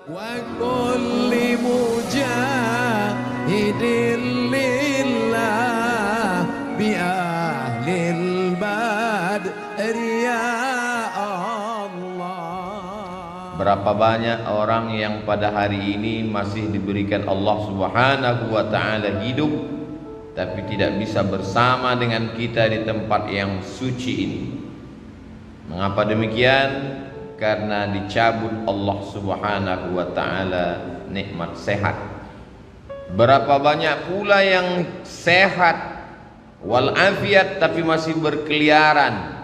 وكل مجاهد لله بأهل البدر يا الله. Berapa banyak orang yang pada hari ini masih diberikan Allah Subhanahu wa ta'ala hidup, tapi tidak bisa bersama dengan kita di tempat yang suci ini. Mengapa demikian? Karena dicabut Allah Subhanahu wa ta'ala nikmat sehat. Berapa banyak pula yang sehat walafiat tapi masih berkeliaran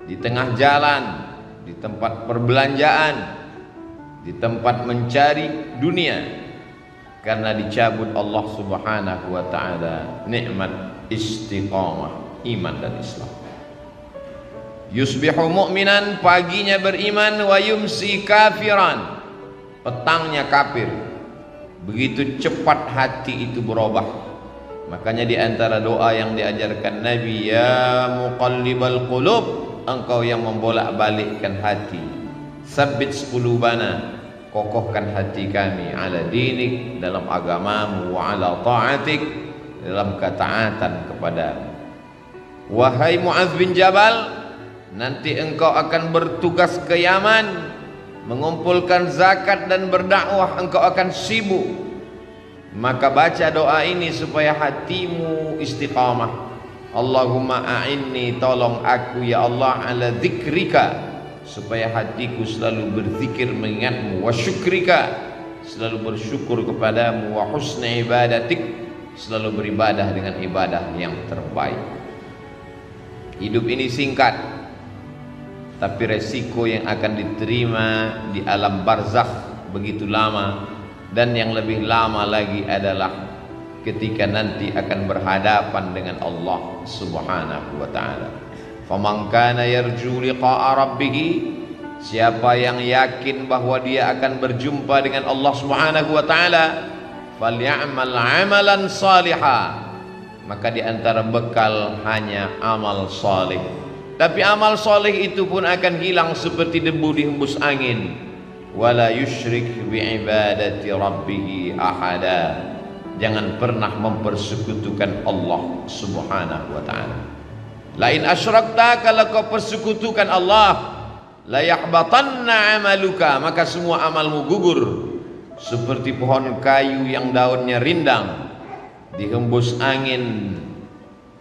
di tengah jalan, di tempat perbelanjaan, di tempat mencari dunia, karena dicabut Allah Subhanahu wa ta'ala nikmat istiqamah iman dan Islam. Yusbihu mu'minan, paginya beriman, wa yumsi kafiran, petangnya kafir. Begitu cepat hati itu berubah. Makanya di antara doa yang diajarkan Nabi, ya muqallibal qulub, engkau yang membolak-balikkan hati, sabbit qulubana, kokohkan hati kami, ala dinik, dalam agamamu, wa ala ta'atik, dalam ketaatan kepadamu. Wahai Mu'adz bin Jabal, nanti engkau akan bertugas ke Yaman, mengumpulkan zakat dan berdakwah, engkau akan sibuk. Maka baca doa ini supaya hatimu istiqamah. Allahumma a'inni, tolong aku ya Allah, ala dzikrika, supaya hatiku selalu berzikir mengingatmu, wa syukrika, selalu bersyukur kepadamu, wa husni ibadatik, selalu beribadah dengan ibadah yang terbaik. Hidup ini singkat, tapi resiko yang akan diterima di alam barzakh begitu lama, dan yang lebih lama lagi adalah ketika nanti akan berhadapan dengan Allah Subhanahu wa ta'ala. Faman kana yarju liqa'a rabbih, siapa yang yakin bahwa dia akan berjumpa dengan Allah Subhanahu wa ta'ala, falyamal amalan salihah, maka di antara bekal hanya amal salih. Tapi amal soleh itu pun akan hilang seperti debu dihembus angin. Wala yusyrik bi'ibadati rabbih ahada, jangan pernah mempersekutukan Allah Subhanahu wa ta'ala. Lain asyrakta, kalau kau persekutukan Allah, la yahbatanna amaluka, maka semua amalmu gugur. Seperti pohon kayu yang daunnya rindang, dihembus angin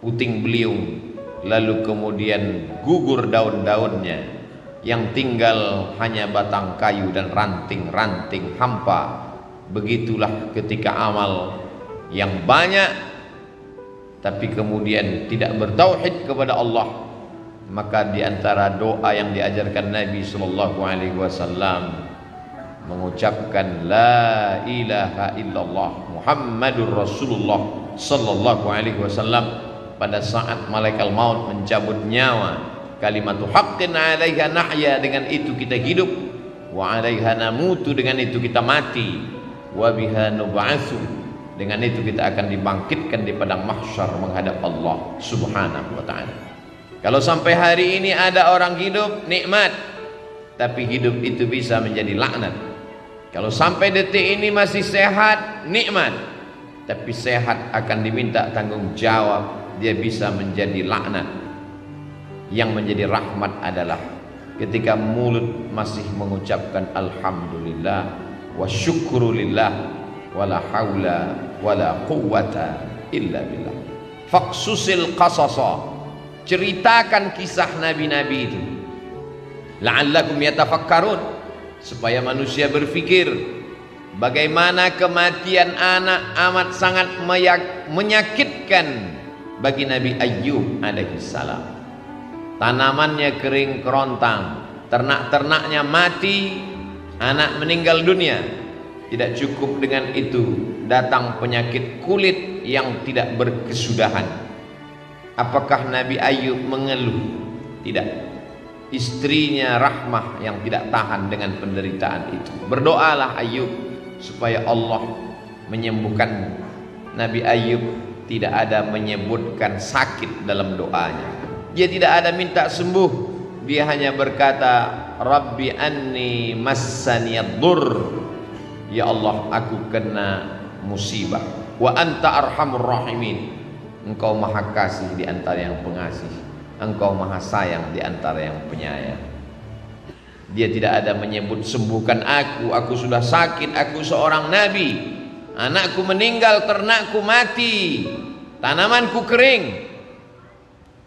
puting beliung, lalu kemudian gugur daun-daunnya, yang tinggal hanya batang kayu dan ranting-ranting hampa. Begitulah ketika amal yang banyak tapi kemudian tidak bertauhid kepada Allah. Maka di antara doa yang diajarkan Nabi sallallahu alaihi wasallam, mengucapkan la ilaha illallah Muhammadur Rasulullah sallallahu alaihi wasallam pada saat malaikat maut mencabut nyawa. Kalimatu haqqin 'alaiha nahya, dengan itu kita hidup, wa 'alaiha namutu, dengan itu kita mati, wa biha nub'atsu, dengan itu kita akan dibangkitkan di padang mahsyar menghadap Allah Subhanahu wa ta'ala. Kalau sampai hari ini ada orang hidup nikmat, tapi hidup itu bisa menjadi laknat. Kalau sampai detik ini masih sehat, nikmat, tapi sehat akan diminta tanggung jawab, dia bisa menjadi laknat. Yang menjadi rahmat adalah ketika mulut masih mengucapkan alhamdulillah wa syukrulillah wala haula wala quwwata illa billah. Faqsusil qasasa, ceritakan kisah nabi-nabi itu, la'allakum yatafakkarun, supaya manusia berpikir bagaimana kematian anak amat sangat menyakitkan bagi Nabi Ayyub alaihi salam. Tanamannya kering kerontang, ternak-ternaknya mati, anak meninggal dunia. Tidak cukup dengan itu, datang penyakit kulit yang tidak berkesudahan. Apakah Nabi Ayyub mengeluh? Tidak. Istrinya Rahmah yang tidak tahan dengan penderitaan itu. Berdoalah Ayyub supaya Allah menyembuhkanmu. Nabi Ayyub tidak ada menyebutkan sakit dalam doanya. Dia tidak ada minta sembuh, dia hanya berkata, Rabbi anni massaniyad dur, ya Allah aku kena musibah. Wa anta arhamur rahimin, engkau maha kasih di antara yang pengasih, engkau maha sayang di antara yang penyayang. Dia tidak ada menyebut sembuhkan aku sudah sakit, aku seorang nabi, anakku meninggal, ternakku mati, tanamanku kering.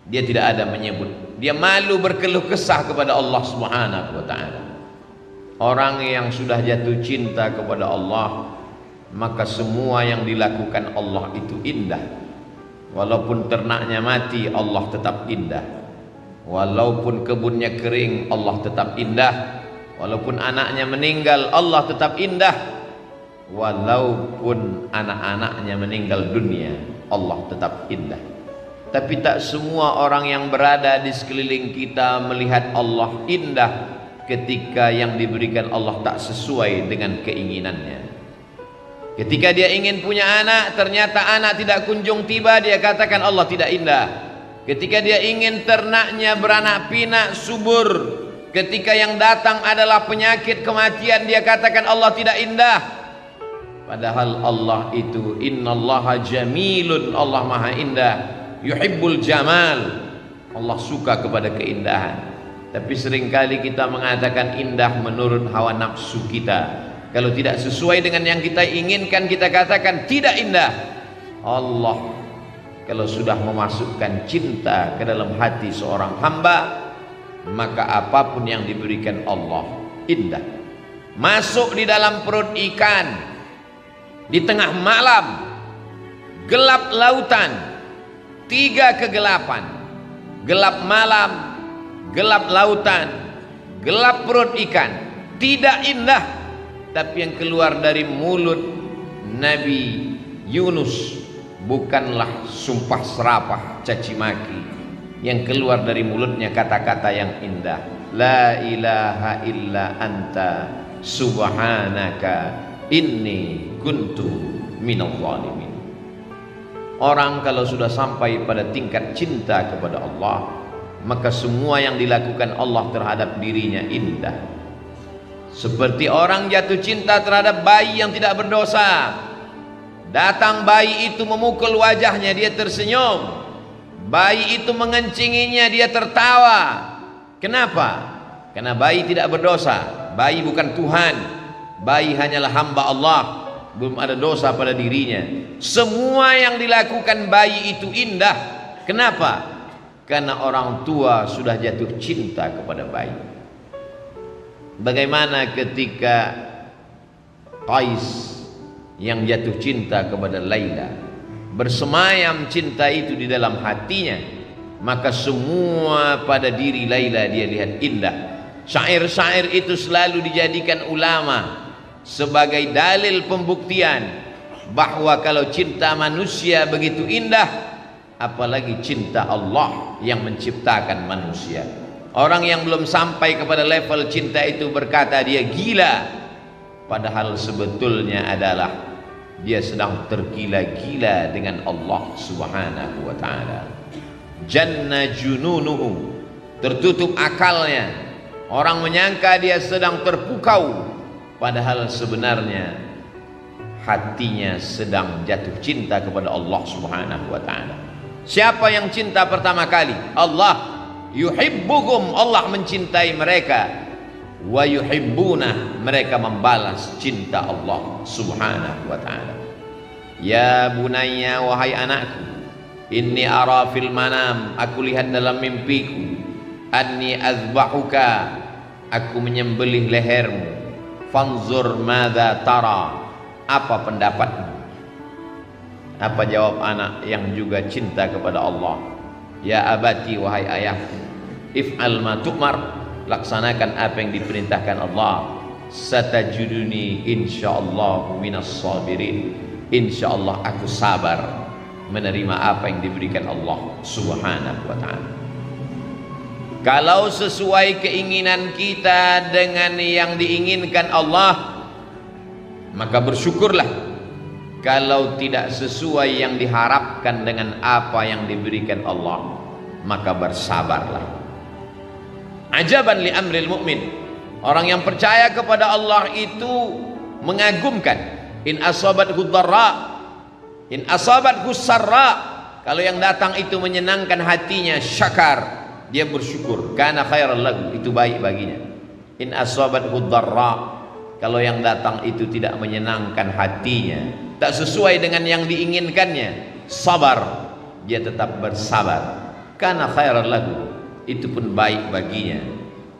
Dia tidak ada menyebut. Dia malu berkeluh kesah kepada Allah Subhanahu wa taala. Orang yang sudah jatuh cinta kepada Allah, maka semua yang dilakukan Allah itu indah. Walaupun ternaknya mati, Allah tetap indah. Walaupun kebunnya kering, Allah tetap indah. Walaupun anaknya meninggal, Allah tetap indah. Walaupun anak-anaknya meninggal dunia, Allah tetap indah. Tapi tak semua orang yang berada di sekeliling kita melihat Allah indah ketika yang diberikan Allah tak sesuai dengan keinginannya. Ketika dia ingin punya anak, ternyata anak tidak kunjung tiba, dia katakan Allah tidak indah. Ketika dia ingin ternaknya beranak pinak subur, ketika yang datang adalah penyakit kematian, dia katakan Allah tidak indah. Padahal Allah itu innallaha jamilun, Allah maha indah, yuhibbul jamal, Allah suka kepada keindahan. Tapi seringkali kita mengatakan indah menurut hawa nafsu kita. Kalau tidak sesuai dengan yang kita inginkan, kita katakan tidak indah. Allah kalau sudah memasukkan cinta ke dalam hati seorang hamba, maka apapun yang diberikan Allah indah. Masuk di dalam perut ikan di tengah malam, gelap lautan, 3 kegelapan, gelap malam, gelap lautan, gelap perut ikan, tidak indah. Tapi yang keluar dari mulut Nabi Yunus bukanlah sumpah serapah caci maki. Yang keluar dari mulutnya kata-kata yang indah. La ilaha illa anta subhanaka inni kuntu minadh dhalimin. Orang kalau sudah sampai pada tingkat cinta kepada Allah, maka semua yang dilakukan Allah terhadap dirinya indah. Seperti orang jatuh cinta terhadap bayi yang tidak berdosa. Datang bayi itu memukul wajahnya, dia tersenyum. Bayi itu mengencinginya, dia tertawa. Kenapa? Karena bayi tidak berdosa. Bayi bukan Tuhan. Bayi hanyalah hamba Allah, belum ada dosa pada dirinya. Semua yang dilakukan bayi itu indah. Kenapa? Karena orang tua sudah jatuh cinta kepada bayi. Bagaimana ketika Qais yang jatuh cinta kepada Laila, bersemayam cinta itu di dalam hatinya, maka semua pada diri Laila dia lihat indah. Syair-syair itu selalu dijadikan ulama sebagai dalil pembuktian bahwa kalau cinta manusia begitu indah, apalagi cinta Allah yang menciptakan manusia. Orang yang belum sampai kepada level cinta itu berkata dia gila, padahal sebetulnya adalah dia sedang tergila-gila dengan Allah Subhanahu wa taala. Janna jununuhu, tertutup akalnya. Orang menyangka dia sedang terpukau, padahal sebenarnya hatinya sedang jatuh cinta kepada Allah Subhanahu wa taala. Siapa yang cinta pertama kali? Allah. Yuhibbuhum, Allah mencintai mereka. Wa yuhibbuna, mereka membalas cinta Allah Subhanahu wa taala. Ya bunayya, wahai anakku, inni ara fil manam, aku lihat dalam mimpiku, anni azbahuka, aku menyembelih lehermu. Fanzur madza tara, apa pendapatmu? Apa jawab anak yang juga cinta kepada Allah? Ya abati, wahai ayahku, if'al ma tu'mar, laksanakan apa yang diperintahkan Allah. Satajuduni insyaallah minas sabirin, insyaallah aku sabar menerima apa yang diberikan Allah Subhanahu wa ta'ala. Kalau sesuai keinginan kita dengan yang diinginkan Allah, maka bersyukurlah. Kalau tidak sesuai yang diharapkan dengan apa yang diberikan Allah, maka bersabarlah. Ajaban li amril mu'min, orang yang percaya kepada Allah itu mengagumkan. In asabathu dharra, in asabathu sarra, kalau yang datang itu menyenangkan hatinya, syakar, dia bersyukur, kana khairal lahu, itu baik baginya. In asabathu dharra, kalau yang datang itu tidak menyenangkan hatinya, tak sesuai dengan yang diinginkannya, sabar, dia tetap bersabar, kana khairal lahu, itu pun baik baginya.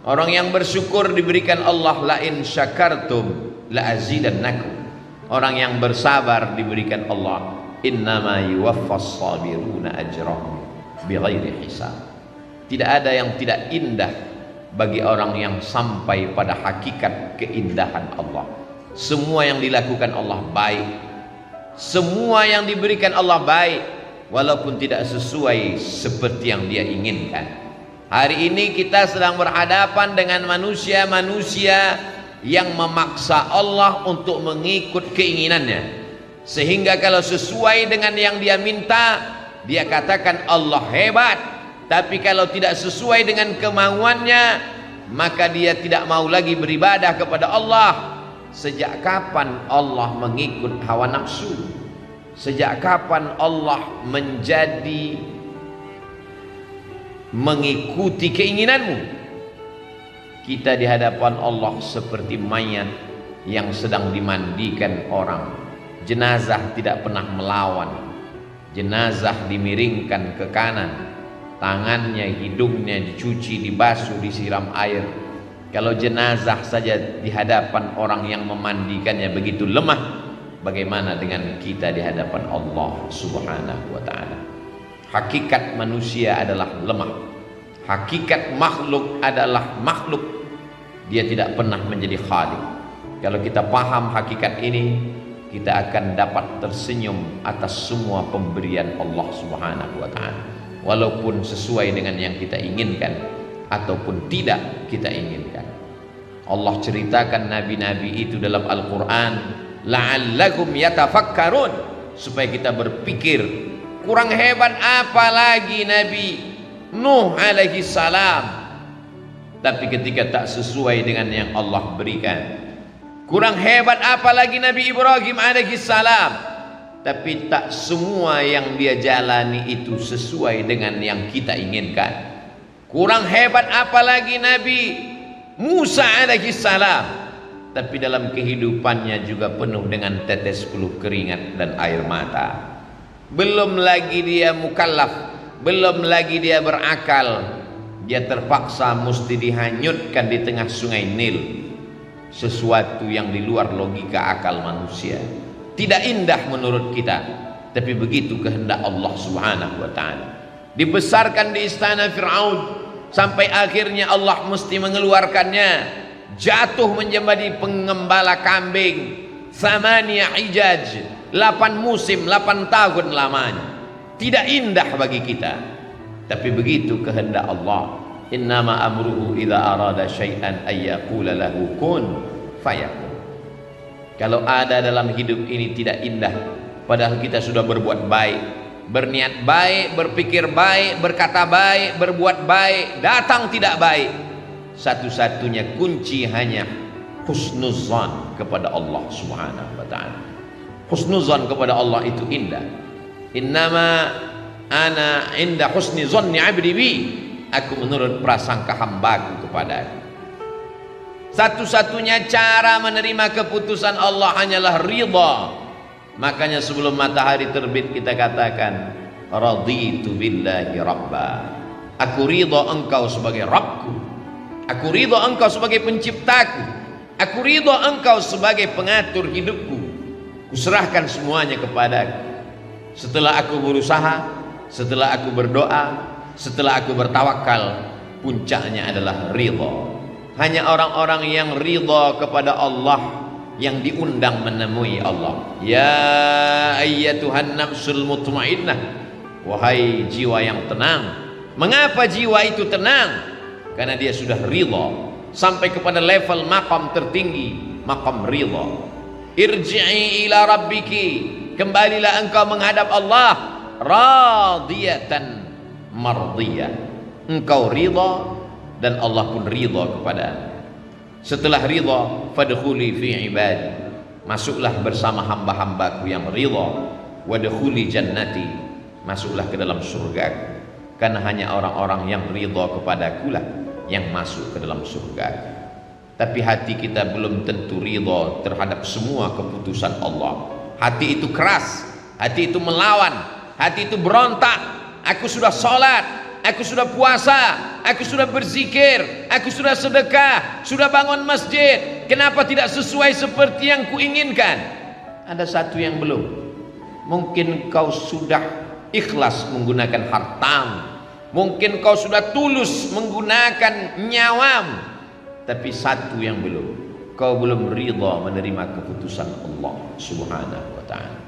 Orang yang bersyukur diberikan Allah, la in syakartum la azidannakum. Orang yang bersabar diberikan Allah, innama yuwaffas sabiruna ajrahum bighairi hisab. Tidak ada yang tidak indah bagi orang yang sampai pada hakikat keindahan Allah. Semua yang dilakukan Allah baik, semua yang diberikan Allah baik, walaupun tidak sesuai seperti yang dia inginkan. Hari ini kita sedang berhadapan dengan manusia-manusia yang memaksa Allah untuk mengikut keinginannya, sehingga kalau sesuai dengan yang dia minta, dia katakan Allah hebat. Tapi kalau tidak sesuai dengan kemauannya, maka dia tidak mau lagi beribadah kepada Allah. Sejak kapan Allah mengikut hawa nafsu? Sejak kapan Allah menjadi mengikuti keinginanmu? Kita di hadapan Allah seperti mayat yang sedang dimandikan orang. Jenazah tidak pernah melawan. Jenazah dimiringkan ke kanan, tangannya, hidungnya dicuci, dibasuh, disiram air. Kalau jenazah saja di hadapan orang yang memandikannya begitu lemah, bagaimana dengan kita di hadapan Allah Subhanahu wa ta'ala? Hakikat manusia adalah lemah, hakikat makhluk adalah makhluk. Dia tidak pernah menjadi khalik. Kalau kita paham hakikat ini, kita akan dapat tersenyum atas semua pemberian Allah Subhanahu wa ta'ala, walaupun sesuai dengan yang kita inginkan ataupun tidak kita inginkan. Allah ceritakan nabi-nabi itu dalam Al-Quran, la'allakum yatafakkarun, supaya kita berpikir. Kurang hebat apa lagi Nabi Nuh alaihi salam, tapi ketika tak sesuai dengan yang Allah berikan. Kurang hebat apa lagi Nabi Ibrahim alaihi salam, tapi tak semua yang dia jalani itu sesuai dengan yang kita inginkan. Kurang hebat apa lagi Nabi Musa alaihi salam, tapi dalam kehidupannya juga penuh dengan tetes peluh keringat dan air mata. Belum lagi dia mukallaf, belum lagi dia berakal, dia terpaksa mesti dihanyutkan di tengah sungai Nil. Sesuatu yang di luar logika akal manusia, tidak indah menurut kita, tapi begitu kehendak Allah Subhanahu wa ta'ala. Dibesarkan di istana Fir'aun sampai akhirnya Allah mesti mengeluarkannya, jatuh menjadi pengembala kambing. Thamaniyah hijaj, 8 musim, 8 tahun lamanya. Tidak indah bagi kita, tapi begitu kehendak Allah. Innama amruhu idza arada syai'an ay yaqula lahu kun fayakun. Kalau ada dalam hidup ini tidak indah, padahal kita sudah berbuat baik, berniat baik, berpikir baik, berkata baik, berbuat baik, datang tidak baik, satu-satunya kunci hanya husnuzan kepada Allah Subhanahu wa ta'ala. Husnuzan kepada Allah itu indah. Innama ana inda husni zanni abdi bi, aku menurut prasangka hambaku kepadaku. Satu-satunya cara menerima keputusan Allah hanyalah ridha. Makanya sebelum matahari terbit kita katakan, raditu billahi rabba, aku ridha engkau sebagai Rabbku, aku ridha engkau sebagai penciptaku, aku ridha engkau sebagai pengatur hidupku. Kuserahkan semuanya kepadaku. Setelah aku berusaha, setelah aku berdoa, setelah aku bertawakal, puncaknya adalah ridha. Hanya orang-orang yang ridha kepada Allah yang diundang menemui Allah. Ya ayyatuhan nafsul mutmainnah, wahai jiwa yang tenang. Mengapa jiwa itu tenang? Karena dia sudah ridha sampai kepada level maqam tertinggi, maqam ridha. Irji'i ila rabbiki, kembalilah engkau menghadap Allah, radiyatan mardiyah. Engkau ridha dan Allah pun ridha kepada. Setelah ridha, fadkhuli fi ibadi, masuklah bersama hamba-hambaku yang ridha, wadkhuli jannati, masuklah ke dalam surga. Karena hanya orang-orang yang ridha kepadaku lah yang masuk ke dalam surga. Tapi hati kita belum tentu ridha terhadap semua keputusan Allah. Hati itu keras, hati itu melawan, hati itu berontak. Aku sudah sholat, aku sudah puasa, aku sudah berzikir, aku sudah sedekah, sudah bangun masjid, kenapa tidak sesuai seperti yang kuinginkan? Ada satu yang belum. Mungkin kau sudah ikhlas menggunakan hartamu, mungkin kau sudah tulus menggunakan nyawamu, tapi satu yang belum, kau belum ridha menerima keputusan Allah Subhanahu wa ta'ala.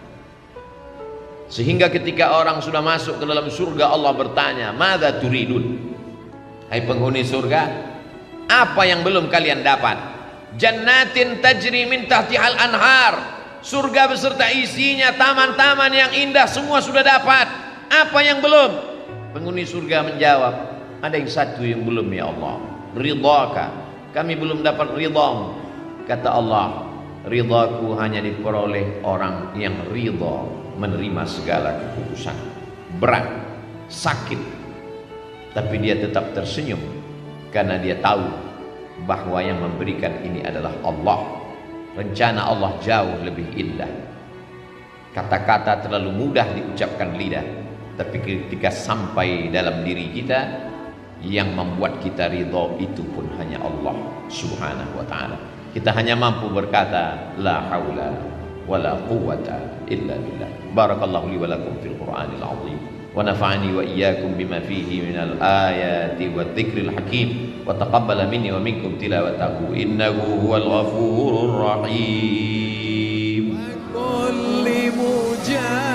Sehingga ketika orang sudah masuk ke dalam surga, Allah bertanya, "Madza turidun?" Hai penghuni surga, apa yang belum kalian dapat? Jannatin tajri min tahtihal anhar, surga beserta isinya, taman-taman yang indah, semua sudah dapat. Apa yang belum? Penghuni surga menjawab, ada yang satu yang belum ya Allah, ridhaka, kami belum dapat ridhamu. Kata Allah, ridhaku hanya diperoleh orang yang ridha menerima segala keputusan. Berat, sakit, tapi dia tetap tersenyum karena dia tahu bahwa yang memberikan ini adalah Allah. Rencana Allah jauh lebih indah. Kata-kata terlalu mudah diucapkan lidah, tapi ketika sampai dalam diri kita, yang membuat kita ridha itu pun hanya Allah Subhanahu wa ta'ala. Kita hanya mampu berkata la haula wala quwwata illa billah. Barakallahu li wa lakum fil Qur'anil azim, wa nafa'ani wa iyyakum bima fihi minal ayati wadh-dhikril hakim, wa taqabbala minni wa minkum tilawatahu innahu huwal ghafurur rahim. kulli mujahidin